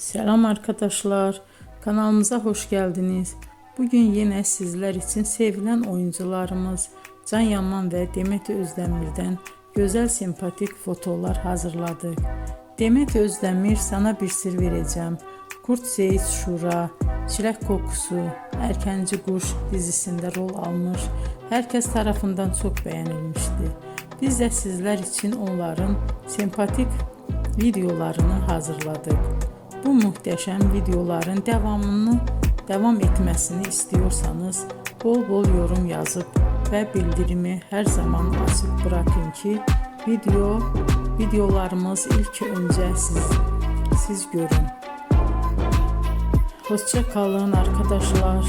Selam arkadaşlar, kanalımıza hoş geldiniz. Bugün yine sizler için sevilen oyuncularımız Can Yaman ve Demet Özdemir'den güzel sempatik fotolar hazırladık. Demet Özdemir sana bir sır vereceğim. Kurt Seyit Şura, Çilek Kokusu, Erkenci Kuş dizisinde rol almış. Herkes tarafından çok beğenilmişti. Biz de sizler için onların sempatik videolarını hazırladık. Bu muhteşem videoların devam etmesini istiyorsanız bol bol yorum yazıp ve bildirimi her zaman açık bırakın ki videolarımız ilk önce siz görün. Hoşça kalın arkadaşlar.